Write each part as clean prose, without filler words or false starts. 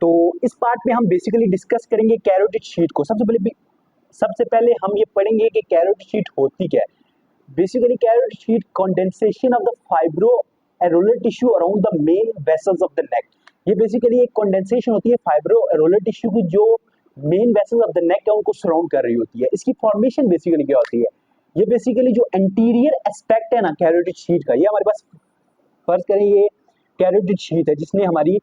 तो इस पार्ट में हम बेसिकली डिस्कस करेंगे कैरोटिड शीट को। सबसे पहले हम ये पढ़ेंगे कि कैरोटिड शीट होती क्या है। Basically carotid sheet condensation of the fibro areolar tissue around the main vessels of the neck. ये बेसिकली एक कंडेंसेशन होती है फाइब्रो एरोलर टिश्यू की जो main vessels of the neck है उनको सराउंड कर रही होती है। इसकी फॉर्मेशन बेसिकली क्या होती है, ये बेसिकली जो एंटीरियर एस्पेक्ट है ना कैरोटिड शीट का, ये हमारे पास फर्ज करें ये कैरोटिड शीट है जिसने हमारी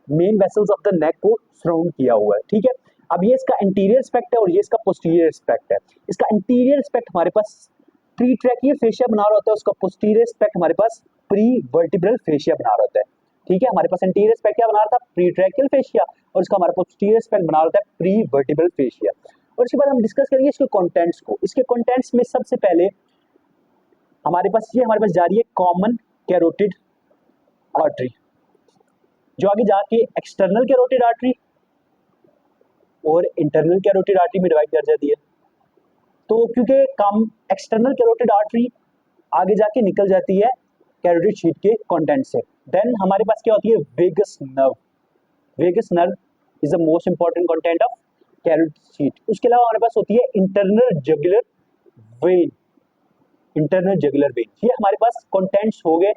main vessels of the neck को सराउंड किया हुआ है, ठीक है। अब ये इसका इंटीरियर एस्पेक्ट है और ये इसका पोस्टीरियर एस्पेक्ट है। इसका इंटीरियर एस्पेक्ट हमारे पास प्री ट्रैकियल फेशिया बना रहा होता है, उसका पोस्टीरियर एस्पेक्ट हमारे पास प्री वर्टिब्रल फेशिया बना रहा होता है, ठीक है। हमारे पास इंटीरियर एस्पेक्ट क्या बना रहा था, प्री ट्रैकियल फेशिया, और इसका हमारा पोस्टीरियर एस्पेक्ट बना रहा होता है प्री वर्टिब्रल फेशिया। और इसके बाद हम डिस्कस करेंगे इसके कंटेंट्स को। इसके कंटेंट्स में सबसे पहले हमारे पास जा रही है कॉमन कैरोटिड आर्टरी, जो आगे जाके एक्सटर्नल कैरोटिड आर्टरी और इंटरनल कैरोटिड आर्टरी में डिवाइड कर जाती है। तो क्योंकि एक्सटर्नल कैरोटिड आर्टरी आगे जाके निकल जाती है कैरोटिड शीट के कंटेंट से, देन हमारे पास क्या होती है vagus nerve. Vagus nerve is the most important content of carotid sheath. उसके अलावा हमारे पास होती है internal jugular vein. Internal jugular vein, ये हमारे पास कंटेंट्स हो गए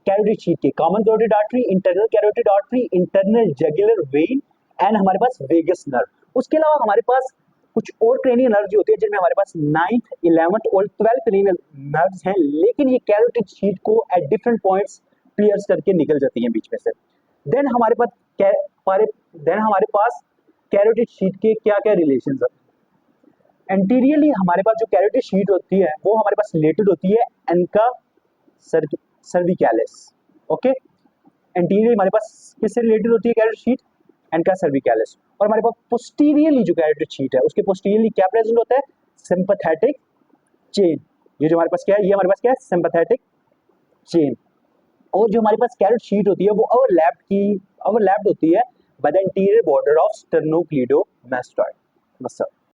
कैरोटिड शीट के, common carotid artery, internal carotid artery, internal jugular vein and हमारे पास वेगस नर्व। उसके अलावा हमारे पास कुछ और क्रेनियल नर्व होती है जिनमें हमारे पास 9th, 11th और 12th क्रेनियल नर्व्स हैं, लेकिन ये कैरोटिड शीट को एट डिफरेंट पॉइंट्स पियर्स करके निकल जाती हैं बीच में से। देन हमारे पास कैरोटिड शीट के क्या क्या रिलेशंस हैं। एंटीरियरली हमारे पास जो कैरोटिड शीट होती है वो हमारे पास रिलेटेड होती है एनका सर्विकैलिस, ओके। एंटीरियर हमारे पास किससे रिलेटेड होती है कैरोटिड शीट, एनका सर्विकैलिस। और हमारे पास पोस्टीरियरली जो कैरोटिड शीट है उसके पोस्टीरियरली क्या प्रेजेंट होता है, सिंपैथेटिक चेन। ये जो हमारे पास क्या है, ये हमारे पास क्या है, सिंपैथेटिक चेन। और जो हमारे पास कैरोटिड शीट होती है वो ओवरलैप्ड होती है by the interior border of sternocleidomastoid muscle.